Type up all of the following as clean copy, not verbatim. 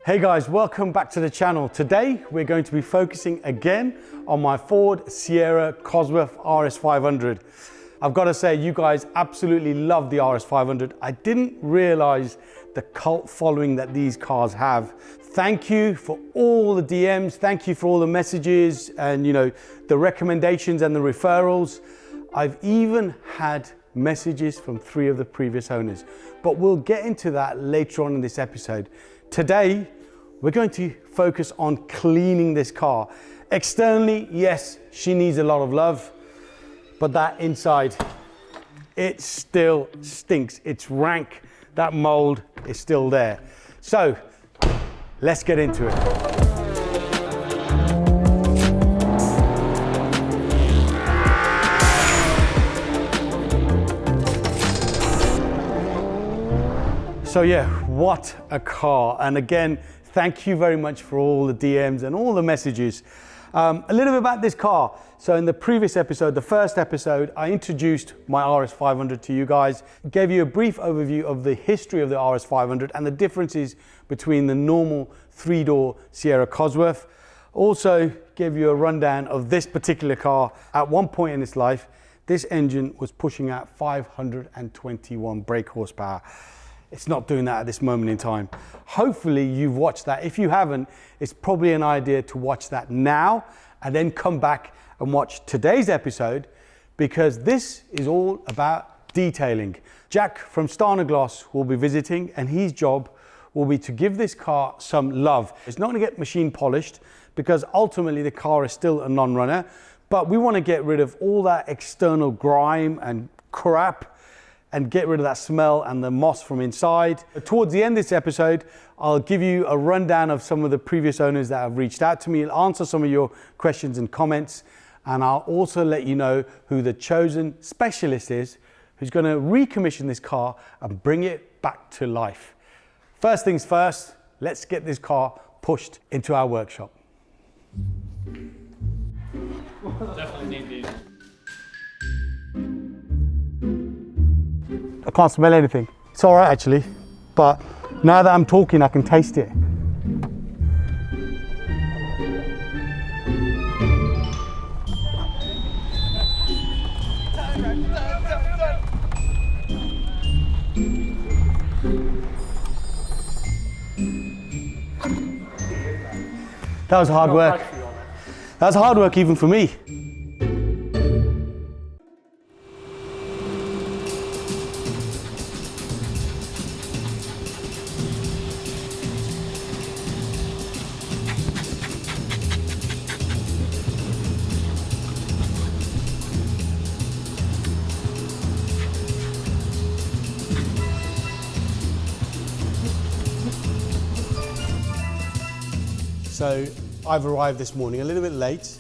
Hey guys, welcome back to the channel. Today we're going to be focusing again on my Ford Sierra Cosworth RS500. I've got to say, you guys absolutely love the RS500. I didn't realize the cult following that these cars have. Thank you for all the DMs. Thank you for all the messages and the recommendations and the referrals. I've even had messages from 3 of the previous owners, but we'll get into that later on in this episode. Today, we're going to focus on cleaning this car. Externally, yes, she needs a lot of love, but that inside, it still stinks. It's rank. That mold is still there. So let's get into it. So yeah, what a car. And again, thank you very much for all the DMs and all the messages. A little bit about this car. So in the previous episode, the first episode, I introduced my RS500 to you guys, gave you a brief overview of the history of the RS500 and the differences between the normal 3-door Sierra Cosworth. Also gave you a rundown of this particular car. At one point in its life, this engine was pushing out 521 brake horsepower. It's not doing that at this moment in time. Hopefully you've watched that. If you haven't, it's probably an idea to watch that now and then come back and watch today's episode, because this is all about detailing. Jack from Stjärnagloss will be visiting, and his job will be to give this car some love. It's not going to get machine polished because ultimately the car is still a non-runner, but we want to get rid of all that external grime and crap and get rid of that smell and the moss from inside. Towards the end of this episode, I'll give you a rundown of some of the previous owners that have reached out to me. I'll answer some of your questions and comments, and I'll also let you know who the chosen specialist is who's going to recommission this car and bring it back to life. First things first, let's get this car pushed into our workshop. Definitely need these. I can't smell anything. It's all right actually, but now that I'm talking, I can taste it. That was hard work. That was hard work even for me. So I've arrived this morning a little bit late,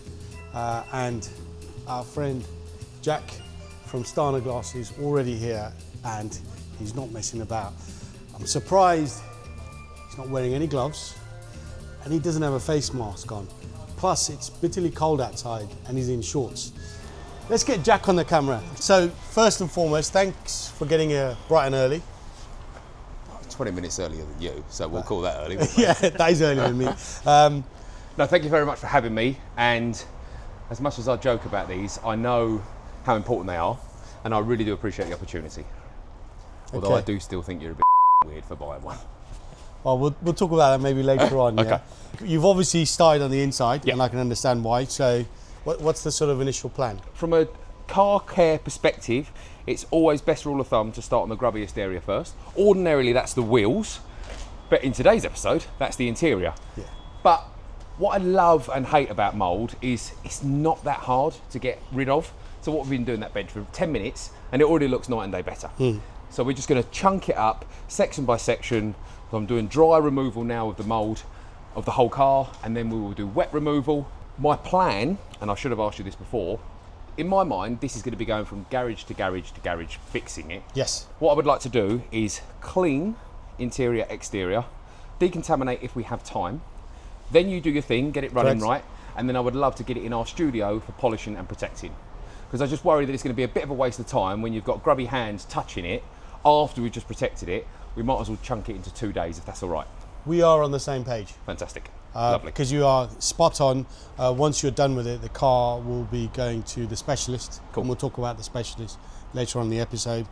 and our friend Jack from Stjärnagloss is already here and he's not messing about. I'm surprised he's not wearing any gloves and he doesn't have a face mask on. Plus it's bitterly cold outside and he's in shorts. Let's get Jack on the camera. So first and foremost, thanks for getting here bright and early. 20 minutes earlier than you, so we'll call that early. Yeah, that is earlier than me. No, thank you very much for having me. And as much as I joke about these, I know how important they are, and I really do appreciate the opportunity. Although I do still think you're a bit weird for buying one. Well, we'll talk about that maybe later on. Okay. Yeah? You've obviously started on the inside, Yep. and I can understand why. So what's the sort of initial plan? From a car care perspective, it's always best rule of thumb to start on the grubbiest area first. Ordinarily, that's the wheels, but in today's episode, that's the interior. Yeah. But what I love and hate about mould is it's not that hard to get rid of. So what we've been doing that bench for 10 minutes, and it already looks night and day better. So we're just going to chunk it up, section by section. So I'm doing dry removal now of the mould of the whole car, and then we will do wet removal. My plan, and I should have asked you this before, in my mind, this is going to be going from garage to garage to garage, fixing it. Yes. What I would like to do is clean interior, exterior, decontaminate if we have time. Then you do your thing, get it running right, and then I would love to get it in our studio for polishing and protecting. Because I just worry that it's going to be a bit of a waste of time when you've got grubby hands touching it after we've just protected it. We might as well chunk it into 2 days if that's all right. we are on the same page. Fantastic. Lovely. Because you are spot on. Once you're done with it, the car will be going to the specialist. Cool. And we'll talk about the specialist later on in the episode.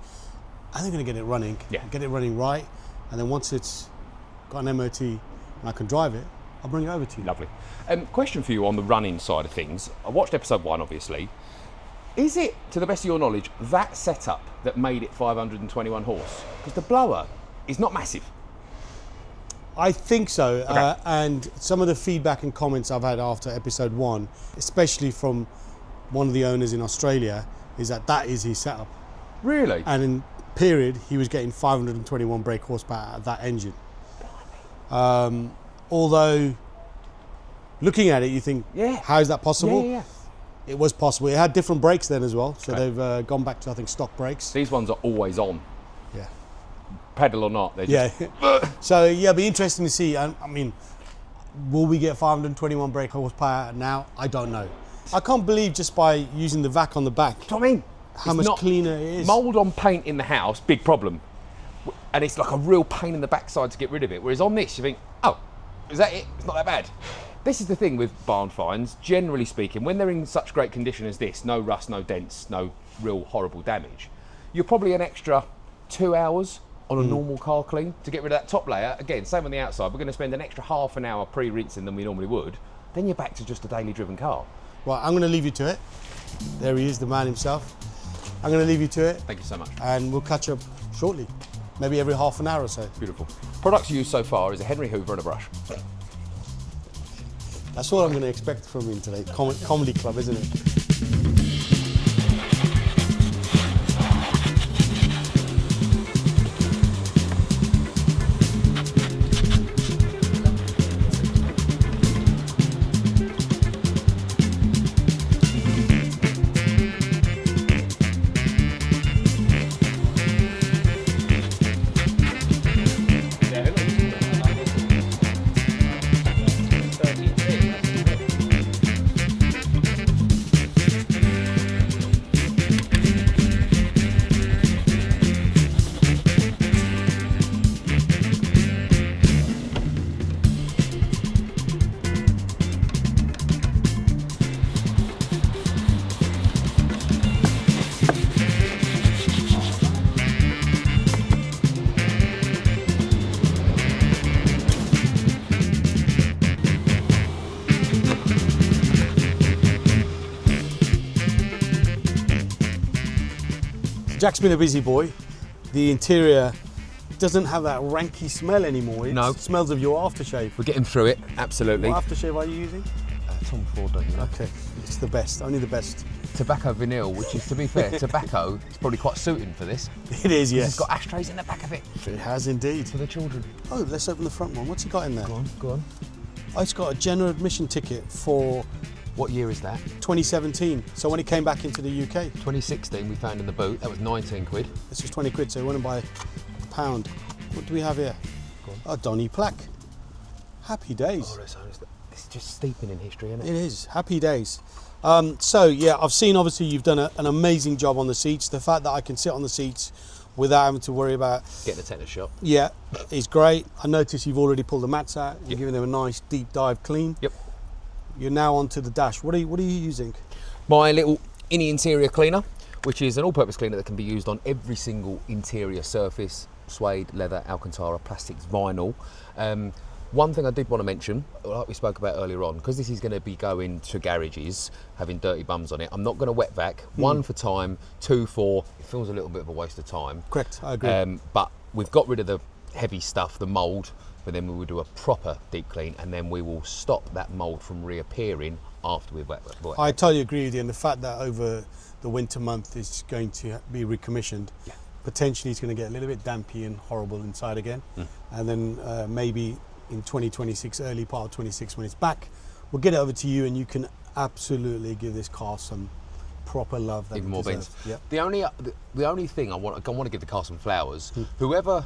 And they're going to get it running. Yeah. Get it running right. And then once it's got an MOT and I can drive it, I'll bring it over to you. Lovely. Question for you on the running side of things. I watched episode 1, obviously. Is it, to the best of your knowledge, that setup that made it 521 horse? Because the blower is not massive. I think so. Okay. And some of the feedback and comments I've had after episode 1, especially from one of the owners in Australia, is that is his setup. Really? And in period, he was getting 521 brake horsepower out of that engine. Although, looking at it, you think, Yeah. how is that possible? Yeah. It was possible. It had different brakes then as well, so Okay. they've gone back to, I think, stock brakes. These ones are always on. Yeah. Pedal or not, they're Yeah. just... So, yeah, it'll be interesting to see. I mean, will we get 521 brake horsepower now? I don't know. I can't believe just by using the vac on the back, Do you know what I mean? how It's much not- cleaner it is. Mould on paint in the house, big problem. And it's like a real pain in the backside to get rid of it. Whereas on this, you think, oh, is that it? It's not that bad. This is the thing with barn finds, generally speaking, when they're in such great condition as this, no rust, no dents, no real horrible damage, you're probably an extra 2 hours on a normal car clean to get rid of that top layer. Again, same on the outside, we're going to spend an extra half an hour pre-rinsing than we normally would. Then you're back to just a daily driven car. Right, I'm going to leave you to it. There he is, the man himself. I'm going to leave you to it, Thank you so much. and we'll catch up shortly. Maybe every half an hour or so. Beautiful. Products used so far is a Henry Hoover and a brush. That's all I'm going to expect from him today. Comedy club, isn't it? Jack's been a busy boy. The interior doesn't have that ranky smell anymore. It No. smells of your aftershave. We're getting through it, absolutely. What aftershave are you using? Tom Ford, don't you know? Okay, it's the best, only the best. Tobacco vinyl, which is, to be fair, tobacco is probably quite suiting for this. It is, yes. It's got ashtrays in the back of it It has indeed. for the children. Oh, let's open the front one. What's he got in there? Go on. Oh, it's got a general admission ticket for What year is that? 2017. So when it came back into the UK, 2016 we found in the boot. That was 19 quid. this was 20 quid, so we went and buy a pound. What do we have here? A Donny plaque. Happy days. It's just steeping in history, isn't it? It is. Happy days. So yeah, I've seen obviously you've done an amazing job on the seats. The fact that I can sit on the seats without having to worry about, Getting a tetanus shot. yeah, is great. I notice you've already pulled the mats out. You're giving them a nice deep dive clean. Yep. You're now onto the dash. What are you using? My little interior cleaner, which is an all-purpose cleaner that can be used on every single interior surface, suede, leather, Alcantara, plastics, vinyl. One thing I did want to mention, like we spoke about earlier on, because this is going to be going to garages, having dirty bums on it, I'm not going to wet vac. One, for time, two, for, it feels a little bit of a waste of time. Correct, I agree. But we've got rid of the heavy stuff, the mould, but then we will do a proper deep clean, and then we will stop that mould from reappearing after we've wet. I totally agree with you, and the fact that over the winter month is going to be recommissioned, potentially it's going to get a little bit dampy and horrible inside again, and then maybe in 2026, early part of 26 when it's back, we'll get it over to you and you can absolutely give this car some proper love that Even it more deserves. bins. Yep. The only thing I want to give the car some flowers. Whoever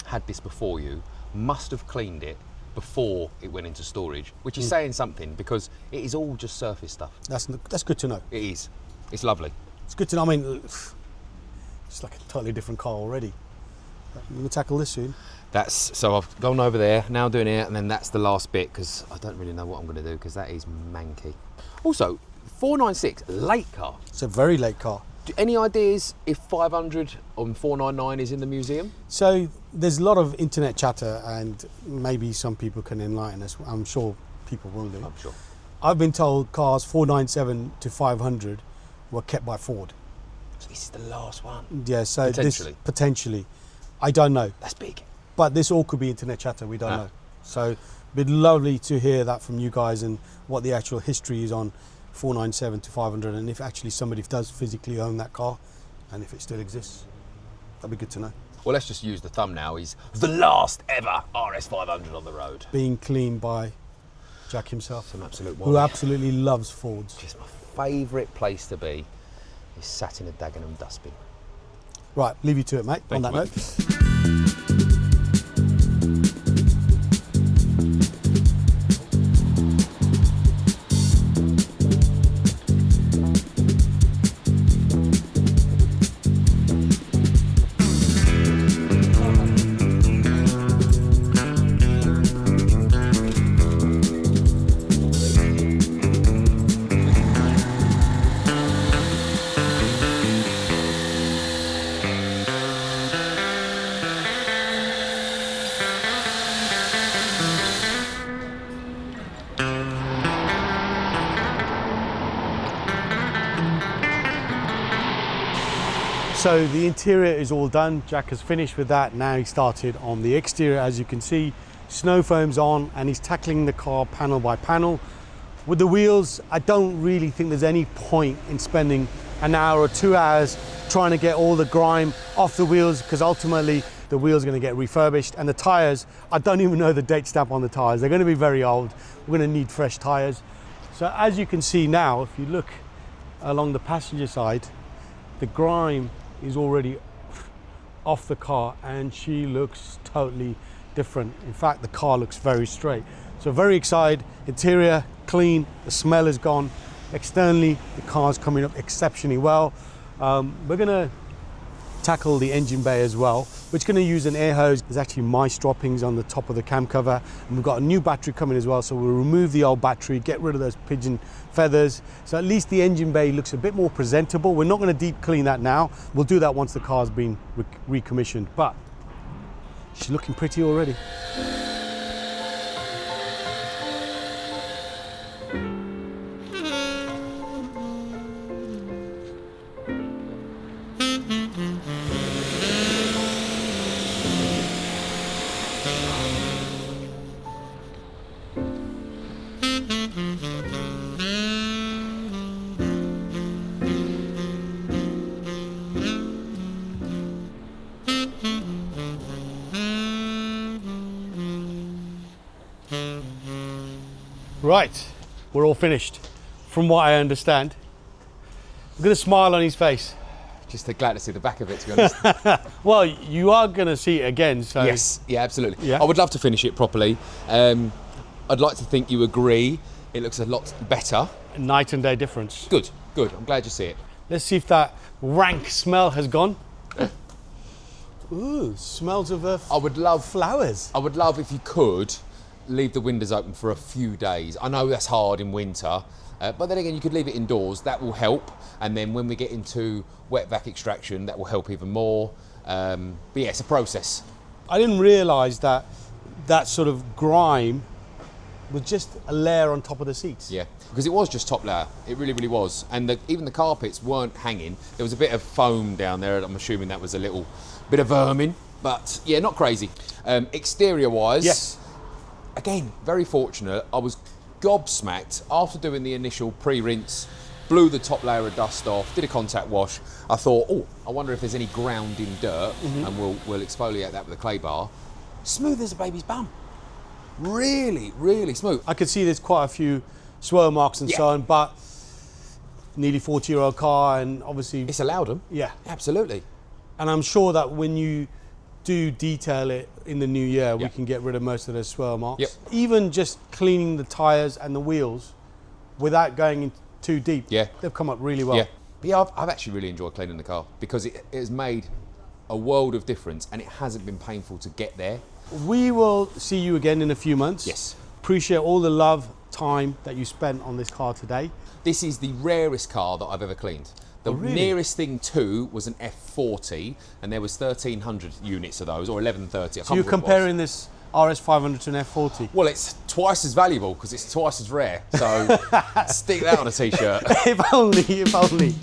had this before you must have cleaned it before it went into storage, which is saying something, because it is all just surface stuff. That's good to know. It is. It's lovely. It's good to know. I mean, it's like a totally different car already. I'm going to tackle this soon. So I've gone over there, now doing it, and then that's the last bit, because I don't really know what I'm going to do, because that is manky. Also, 496, late car. It's a very late car. Any ideas if 500 on 499 is in the museum? So there's a lot of internet chatter, and maybe some people can enlighten us. I'm sure people will do. I'm sure. I've been told cars 497 to 500 were kept by Ford. So this is the last one. Yeah, so Potentially. this potentially, I don't know. That's big. But this all could be internet chatter, we don't know. So it'd be lovely to hear that from you guys and what the actual history is on 497 to 500, and if actually somebody does physically own that car and if it still exists. That'd be good to know. Well, let's just use the thumbnail. He's the last ever RS500 on the road. Being cleaned by Jack himself, Some absolute who absolutely loves Fords. Just my favourite place to be is sat in a Dagenham dustbin. Right, leave you to it, mate, on Thank that you, note. So the interior is all done. Jack has finished with that. Now he started on the exterior. As you can see, snow foam's on, and he's tackling the car panel by panel. With the wheels, I don't really think there's any point in spending an hour or 2 hours trying to get all the grime off the wheels, because ultimately the wheels are going to get refurbished. And the tires, I don't even know the date stamp on the tires. They're going to be very old. We're going to need fresh tires. So as you can see now, if you look along the passenger side, the grime is already off the car, and she looks totally different. In fact, the car looks very straight. So very excited. Interior clean, the smell is gone. Externally, the car's coming up exceptionally well. We're gonna tackle the engine bay as well, which is going to use an air hose. There's actually mice droppings on the top of the cam cover, and we've got a new battery coming as well, so we'll remove the old battery, get rid of those pigeon feathers, so at least the engine bay looks a bit more presentable. We're not going to deep clean that now. We'll do that once the car's been recommissioned, but she's looking pretty already. Right, we're all finished, from what I understand. Look at the smile on his face. Just glad to see the back of it, to be honest. Well, you are going to see it again, so... Yes, yeah, absolutely. Yeah. I would love to finish it properly. I'd like to think you agree. It looks a lot better. Night and day difference. Good, good. I'm glad you see it. Let's see if that rank smell has gone. Ooh, smells of I would love flowers. I would love if you could leave the windows open for a few days. I know that's hard in winter, but then again, you could leave it indoors. That will help. And then when we get into wet vac extraction, that will help even more. But yeah, it's a process. I didn't realise that that sort of grime was just a layer on top of the seats. Yeah, because it was just top layer. It really, really was. And even the carpets weren't hanging. There was a bit of foam down there. I'm assuming that was a little bit of vermin, but yeah, not crazy. Exterior-wise, yes. Again, very fortunate. I was gobsmacked after doing the initial pre-rinse, blew the top layer of dust off, did a contact wash. I thought, oh, I wonder if there's any ground in dirt, and we'll exfoliate that with a clay bar. Smooth as a baby's bum. Really, really smooth. I could see there's quite a few swirl marks and so on, but nearly 40-year-old car, and obviously... It's allowed them. Yeah. Absolutely. And I'm sure that when you do detail it in the new year, we can get rid of most of those swirl marks. Yep. Even just cleaning the tyres and the wheels without going in too deep, they've come up really well. Yeah, but yeah, I've actually really enjoyed cleaning the car because it has made a world of difference, and it hasn't been painful to get there. we will see you again in a few months. Yes. Appreciate all the love, time that you spent on this car today. This is the rarest car that I've ever cleaned. The really? nearest thing to was an F40, and there was 1,300 units of those, or 1,130. So you're comparing this RS500 to an F40? Well, it's twice as valuable because it's twice as rare. So stick that on a t-shirt. If only, if only.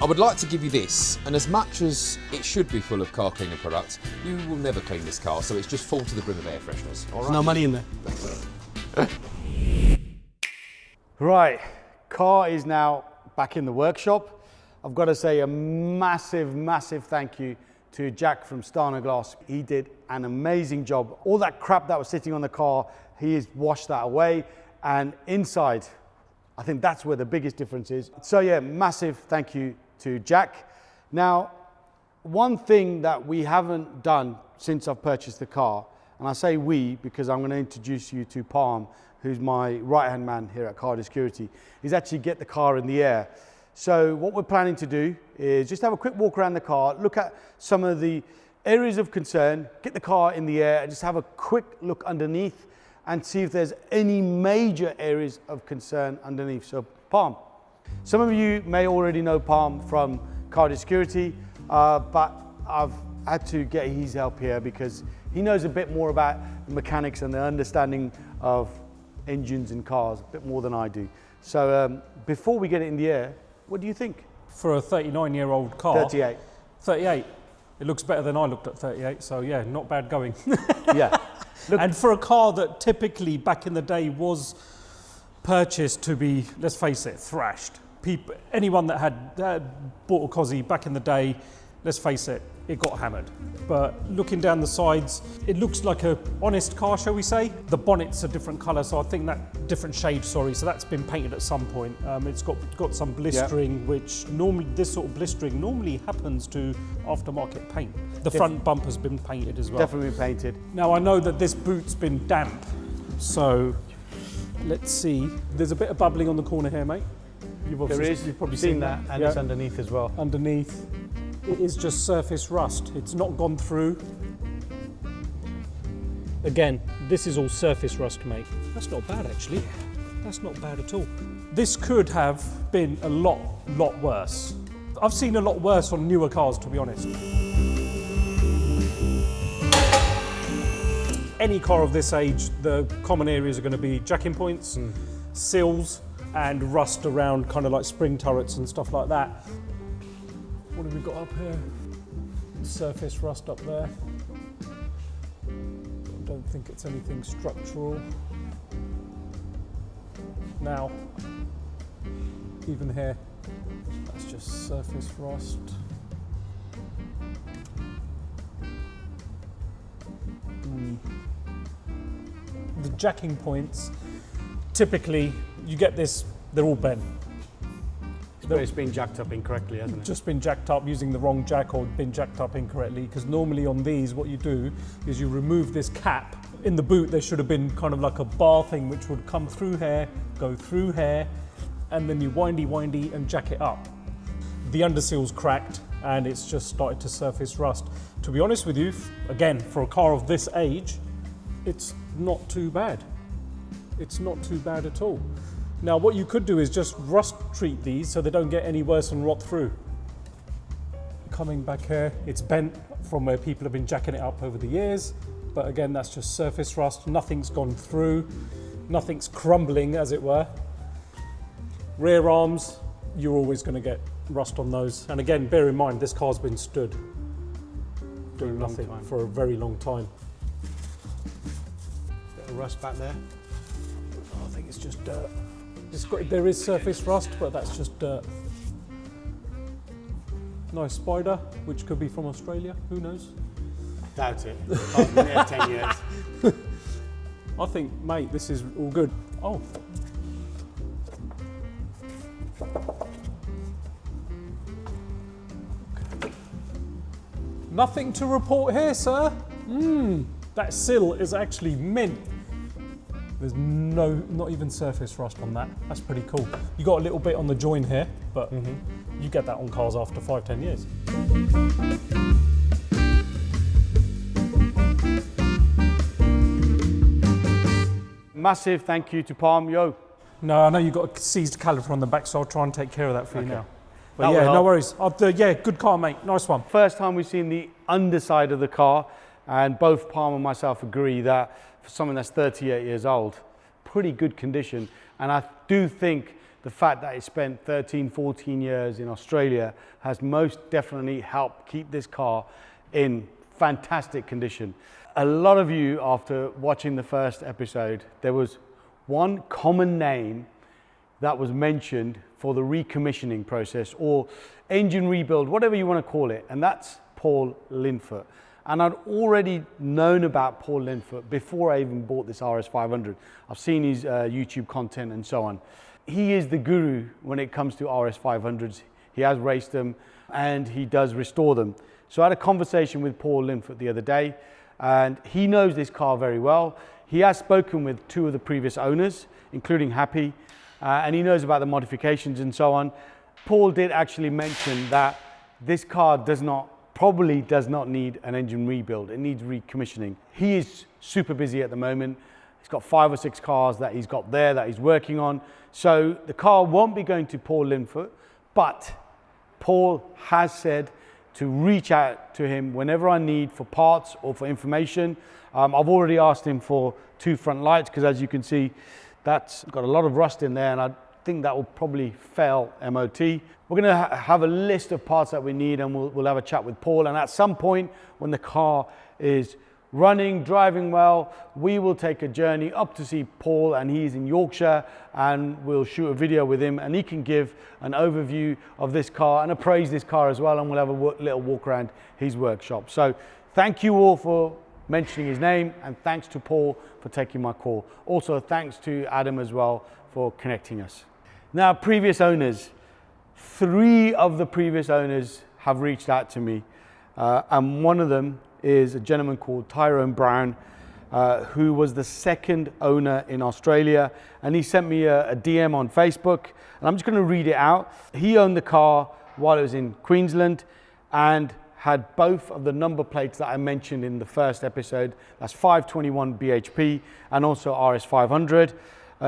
I would like to give you this, and as much as it should be full of car cleaning products, you will never clean this car, so it's just full to the brim of air fresheners. All There's right? no money in there. Right, car is now back in the workshop. I've got to say a massive, massive thank you to Jack from Stjärnagloss. He did an amazing job. All that crap that was sitting on the car, he has washed that away, and inside, I think that's where the biggest difference is. So yeah, massive thank you to Jack. Now, one thing that we haven't done since I've purchased the car, and I say we because I'm going to introduce you to Parm, who's my right-hand man here at Car Security, is actually get the car in the air. So what we're planning to do is just have a quick walk around the car, look at some of the areas of concern, get the car in the air, and just have a quick look underneath and see if there's any major areas of concern underneath. So Parm. Some of you may already know Parm from Car Security, but I've had to get his help here because he knows a bit more about the mechanics and the understanding of engines and cars, a bit more than I do. So before we get it in the air, what do you think? For a 39-year-old car. 38. 38. It looks better than I looked at 38, so yeah, not bad going. Yeah. Look, and for a car that typically back in the day was purchased to be, let's face it, thrashed. Anyone that had bought a Cosy back in the day, let's face it, it got hammered. But looking down the sides, it looks like a honest car, shall we say? The bonnet's a different colour, so I think that different shade, sorry, so that's been painted at some point. It's got some blistering, which normally, this sort of blistering normally happens to aftermarket paint. The front bumper's been painted as well. definitely painted. Now I know that this boot's been damp, so let's see. There's a bit of bubbling on the corner here, mate. You've probably seen that, and it's underneath as well. Underneath, it is just surface rust. It's not gone through. Again, this is all surface rust, mate. That's not bad, actually. That's not bad at all. This could have been a lot worse. I've seen a lot worse on newer cars, to be honest. Any car of this age, the common areas are going to be jacking points, sills, and rust around kind of like spring turrets and stuff like that. What have we got up here? Surface rust up there. I don't think it's anything structural. Now, even here, that's just surface rust. The jacking points, typically you get this, they're all bent. But it's been jacked up incorrectly, hasn't it? Just been jacked up using the wrong jack or been jacked up incorrectly, because normally on these what you do is you remove this cap. In the boot there should have been kind of like a bar thing which would come through here, go through here, and then you windy and jack it up. The underseal's cracked and it's just started to surface rust. To be honest with you, again, for a car of this age, it's not too bad. It's not too bad at all. Now what you could do is just rust treat these so they don't get any worse and rot through. Coming back here, it's bent from where people have been jacking it up over the years, but again that's just surface rust, nothing's gone through, nothing's crumbling as it were. Rear arms, you're always going to get rust on those, and again bear in mind this car's been stood doing nothing for a very long time. Bit of rust back there. I think it's just dirt. There is surface rust, but that's just dirt. Nice spider, which could be from Australia, who knows? Doubt it. I've been here 10 years. I think, mate, this is all good. Oh. Nothing to report here, sir. That sill is actually mint. There's not even surface rust on that. That's pretty cool. You got a little bit on the join here, but you get that on cars after 5-10 years. Massive thank you to Parm. Yo. No, I know you've got a seized caliper on the back, so I'll try and take care of that for you now. But That yeah, will no help. worries. Yeah, good car, mate. Nice one. First time we've seen the underside of the car, and both Parm and myself agree that for something that's 38 years old, pretty good condition. And I do think the fact that it spent 13, 14 years in Australia has most definitely helped keep this car in fantastic condition. A lot of you, after watching the first episode, there was one common name that was mentioned for the recommissioning process or engine rebuild, whatever you want to call it, and that's Paul Linfoot. And I'd already known about Paul Linfoot before I even bought this RS500. I've seen his YouTube content and so on. He is the guru when it comes to RS500s. He has raced them and he does restore them. So I had a conversation with Paul Linfoot the other day, and he knows this car very well. He has spoken with 2 of the previous owners, including Happy, and he knows about the modifications and so on. Paul did actually mention that this car probably does not need an engine rebuild. It needs recommissioning. He is super busy at the moment. He's got 5 or 6 cars that he's got there that he's working on. So the car won't be going to Paul Linfoot, but Paul has said to reach out to him whenever I need for parts or for information. I've already asked him for 2 front lights because, as you can see, that's got a lot of rust in there, and I think that will probably fail MOT. We're going to have a list of parts that we need, and we'll have a chat with Paul. And at some point when the car is running, driving well, we will take a journey up to see Paul, and he's in Yorkshire, and we'll shoot a video with him, and he can give an overview of this car and appraise this car as well, and we'll have a little walk around his workshop. So thank you all for mentioning his name, and thanks to Paul for taking my call. Also thanks to Adam as well for connecting us. Now, previous owners, 3 of the previous owners have reached out to me, and one of them is a gentleman called Tyrone Brown, who was the 2nd owner in Australia, and he sent me a DM on Facebook, and I'm just going to read it out. He owned the car while it was in Queensland and had both of the number plates that I mentioned in the first episode. That's 521 BHP and also RS500.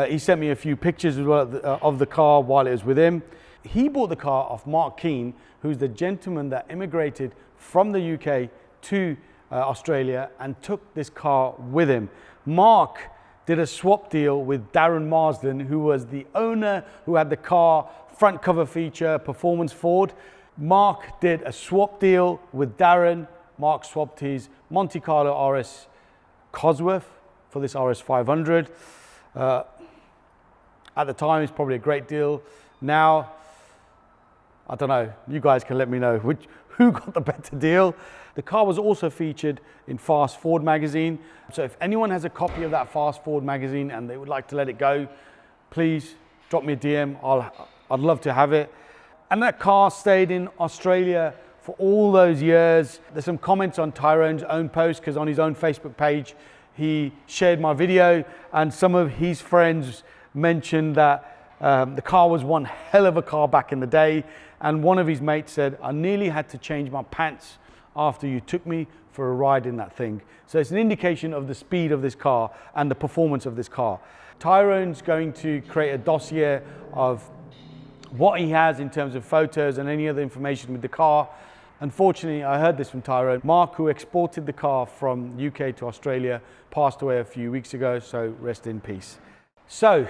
He sent me a few pictures as well of the car while it was with him. He bought the car off Mark Keane, who's the gentleman that immigrated from the UK to Australia and took this car with him. Mark did a swap deal with Darren Marsden, who was the owner who had the car, front cover feature, performance Ford. Mark did a swap deal with Darren. Mark swapped his Monte Carlo RS Cosworth for this RS500. At the time, it's probably a great deal. Now, I don't know, you guys can let me know who got the better deal. The car was also featured in Fast Ford magazine. So if anyone has a copy of that Fast Ford magazine and they would like to let it go, please drop me a DM. I'd love to have it. And that car stayed in Australia for all those years. There's some comments on Tyrone's own post, because on his own Facebook page, he shared my video, and some of his friends mentioned that the car was one hell of a car back in the day. And one of his mates said, I nearly had to change my pants after you took me for a ride in that thing. So it's an indication of the speed of this car and the performance of this car. Tyrone's going to create a dossier of what he has in terms of photos and any other information with the car. Unfortunately, I heard this from Tyrone. Mark, who exported the car from UK to Australia, passed away a few weeks ago, so rest in peace. So,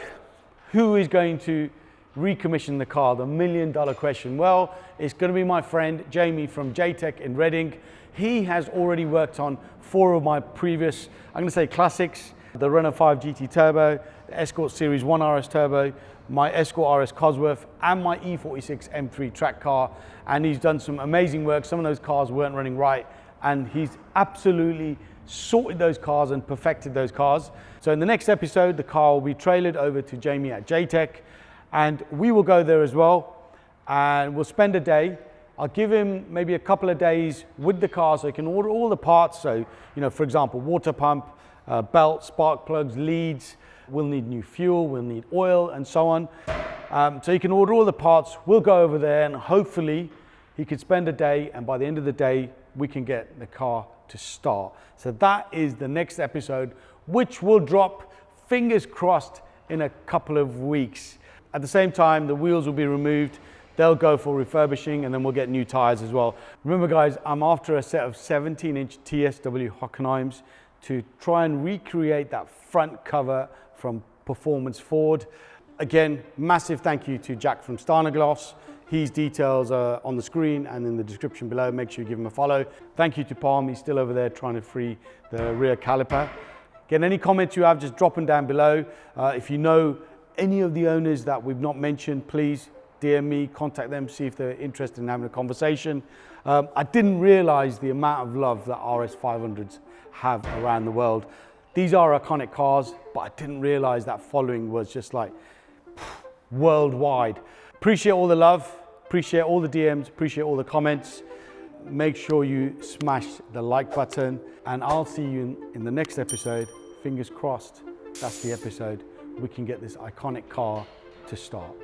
who is going to recommission the car? The $1 million question. Well, it's going to be my friend Jamie from JTech in Reading. He has already worked on 4 of my previous, I'm going to say classics, the Renault 5 GT Turbo, the Escort Series 1 RS Turbo, my Escort RS Cosworth, and my E46 M3 track car. And he's done some amazing work. Some of those cars weren't running right, and he's absolutely sorted those cars and perfected those cars. So in the next episode, the car will be trailered over to Jamie at JTech, and we will go there as well, and we'll spend a day I'll give him maybe a couple of days with the car so he can order all the parts. So, you know, for example, water pump, belt, spark plugs, leads. We'll need new fuel, we'll need oil and so on. So he can order all the parts. We'll go over there and hopefully he could spend a day, and by the end of the day, we can get the car to start. So that is the next episode, which will drop, fingers crossed, in a couple of weeks. At the same time, the wheels will be removed. They'll go for refurbishing, and then we'll get new tires as well. Remember guys, I'm after a set of 17-inch TSW Hockenheims to try and recreate that front cover from Performance Ford. Again, massive thank you to Jack from Stjärnagloss. His details are on the screen and in the description below. Make sure you give him a follow. Thank you to Parm. He's still over there trying to free the rear caliper. Again, any comments you have, just drop them down below. If you know any of the owners that we've not mentioned, please DM me, contact them, see if they're interested in having a conversation. I didn't realize the amount of love that RS500s have around the world. These are iconic cars, but I didn't realize that following was just like worldwide. Appreciate all the love, appreciate all the DMs, appreciate all the comments. Make sure you smash the like button, and I'll see you in the next episode. Fingers crossed, that's the episode. We can get this iconic car to start.